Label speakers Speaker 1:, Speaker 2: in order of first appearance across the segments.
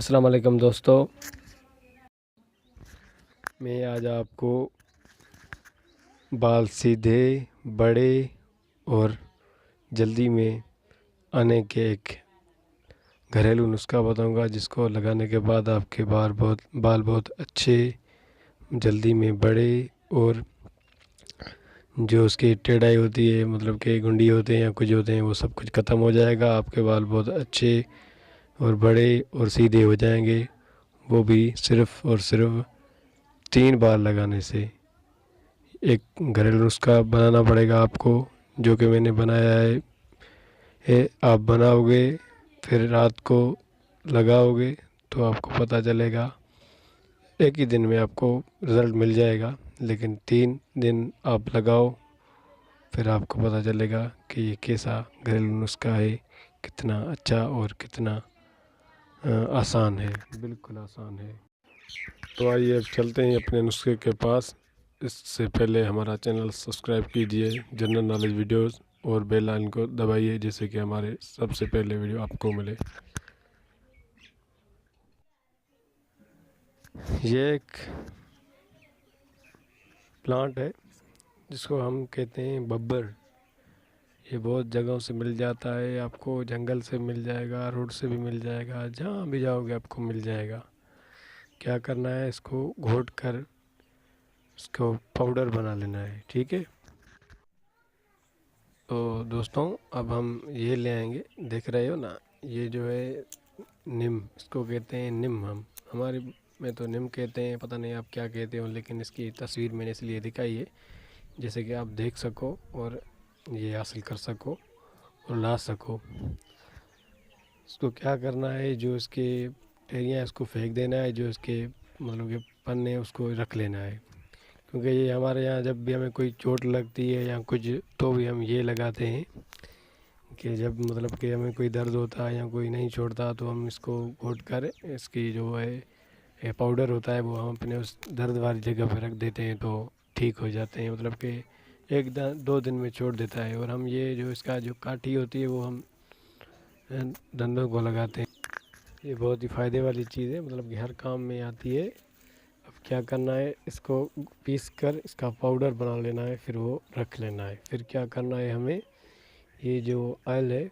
Speaker 1: अस्सलाम वालेकुम दोस्तों, मैं आज आपको बाल सीधे, बड़े और जल्दी में आने के एक घरेलू नुस्खा बताऊंगा, जिसको लगाने के बाद आपके बाल बहुत अच्छे, जल्दी में बड़े और जो उसकी टेढ़ाई होती है, मतलब कि गुंडी होते हैं या कुछ होते हैं, वो सब कुछ ख़त्म हो जाएगा। आपके बाल बहुत अच्छे और बड़े और सीधे हो जाएंगे, वो भी सिर्फ़ और सिर्फ 3 बार लगाने से। एक घरेलू नुस्खा बनाना पड़ेगा आपको, जो कि मैंने बनाया है। आप बनाओगे, फिर रात को लगाओगे, तो आपको पता चलेगा, एक ही दिन में आपको रिज़ल्ट मिल जाएगा। लेकिन 3 दिन आप लगाओ, फिर आपको पता चलेगा कि ये कैसा घरेलू नुस्खा है, कितना अच्छा और कितना आसान है, बिल्कुल आसान है। तो आइए अब चलते हैं अपने नुस्खे के पास। इससे पहले हमारा चैनल सब्सक्राइब कीजिए, जनरल नॉलेज वीडियोस, और बेल आइकन को दबाइए, जिससे कि हमारे सबसे पहले वीडियो आपको मिले। ये एक प्लांट है जिसको हम कहते हैं बब्बर। ये बहुत जगहों से मिल जाता है, आपको जंगल से मिल जाएगा, रोड से भी मिल जाएगा, जहाँ भी जाओगे आपको मिल जाएगा। क्या करना है, इसको घोट कर इसको पाउडर बना लेना है, ठीक है। तो दोस्तों, अब हम ये ले आएंगे, देख रहे हो ना, ये जो है नीम, इसको कहते हैं नीम। हम हमारे में तो नीम कहते हैं, पता नहीं आप क्या कहते हो, लेकिन इसकी तस्वीर मैंने इसलिए दिखाई है जैसे कि आप देख सको और ये हासिल कर सको और ला सको। इसको क्या करना है, जो इसके टहनियाँ इसको फेंक देना है, जो इसके मतलब कि पन्ने उसको रख लेना है। क्योंकि ये हमारे यहाँ जब भी हमें कोई चोट लगती है या कुछ, तो भी हम ये लगाते हैं कि जब मतलब कि हमें कोई दर्द होता है या कोई नहीं छोड़ता, तो हम इसको घोट कर इसकी जो है ये पाउडर होता है, वो हम अपने उस दर्द वाली जगह पर रख देते हैं, तो ठीक हो जाते हैं। मतलब कि 1-2 दिन में छोड़ देता है। और हम ये जो इसका जो काठी होती है, वो हम दंदों को लगाते हैं। ये बहुत ही फ़ायदे वाली चीज़ है, मतलब कि हर काम में आती है। अब क्या करना है, इसको पीस कर इसका पाउडर बना लेना है, फिर वो रख लेना है। फिर क्या करना है हमें, ये जो ऑयल है,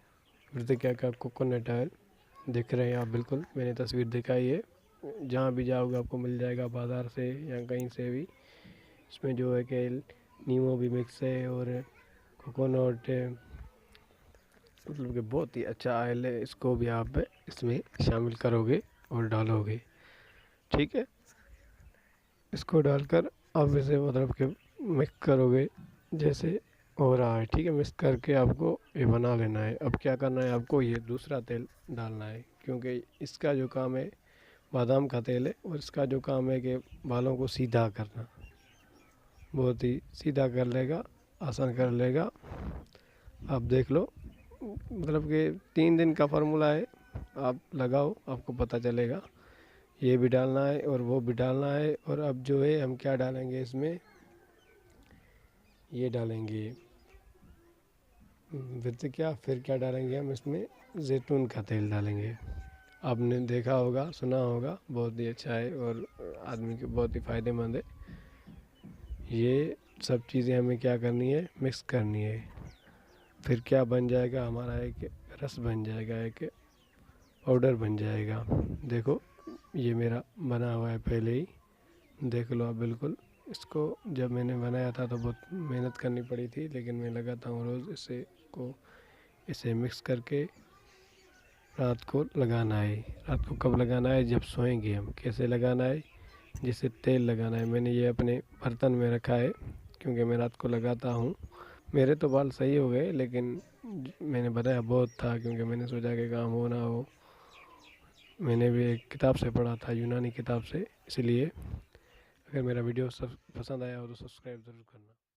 Speaker 1: वृद्धिका का कोकोनट ऑयल, देख रहे हैं आप, बिल्कुल मैंने तस्वीर दिखाई है। जहाँ भी जाओगे आपको मिल जाएगा, बाज़ार से या कहीं से भी। इसमें जो है कि नींबू भी मिक्स है और कोकोनट, मतलब कि बहुत ही अच्छा ऑयल है। इसको भी आप इसमें शामिल करोगे और डालोगे, ठीक है। इसको डालकर आप इसे मतलब कि मिक्स करोगे जैसे हो रहा है, ठीक है। मिक्स करके आपको ये बना लेना है। अब क्या करना है, आपको ये दूसरा तेल डालना है, क्योंकि इसका जो काम है बादाम का तेल है, और इसका जो काम है कि बालों को सीधा करना, बहुत ही सीधा कर लेगा, आसान कर लेगा। आप देख लो, मतलब कि 3 दिन का फार्मूला है, आप लगाओ, आपको पता चलेगा। ये भी डालना है और वो भी डालना है। और अब जो है हम क्या डालेंगे इसमें, ये डालेंगे फिर क्या डालेंगे हम इसमें, जैतून का तेल डालेंगे। आपने देखा होगा, सुना होगा, बहुत ही अच्छा है और आदमी के बहुत ही फ़ायदेमंद है। ये सब चीज़ें हमें क्या करनी है, मिक्स करनी है। फिर क्या बन जाएगा हमारा, एक रस बन जाएगा, एक पाउडर बन जाएगा। देखो, ये मेरा बना हुआ है पहले ही, देख लो आप बिल्कुल। इसको जब मैंने बनाया था तो बहुत मेहनत करनी पड़ी थी, लेकिन मैं लगाता हूँ रोज़ इसे मिक्स करके रात को लगाना है। रात को कब लगाना है, जब सोएंगे हम। कैसे लगाना है, जैसे तेल लगाना है। मैंने ये अपने बर्तन में रखा है, क्योंकि मैं रात को लगाता हूँ। मेरे तो बाल सही हो गए, लेकिन मैंने बताया बहुत था, क्योंकि मैंने सोचा कि काम हो ना हो। मैंने भी एक किताब से पढ़ा था, यूनानी किताब से, इसलिए। अगर मेरा वीडियो सब पसंद आया हो तो सब्सक्राइब ज़रूर करना।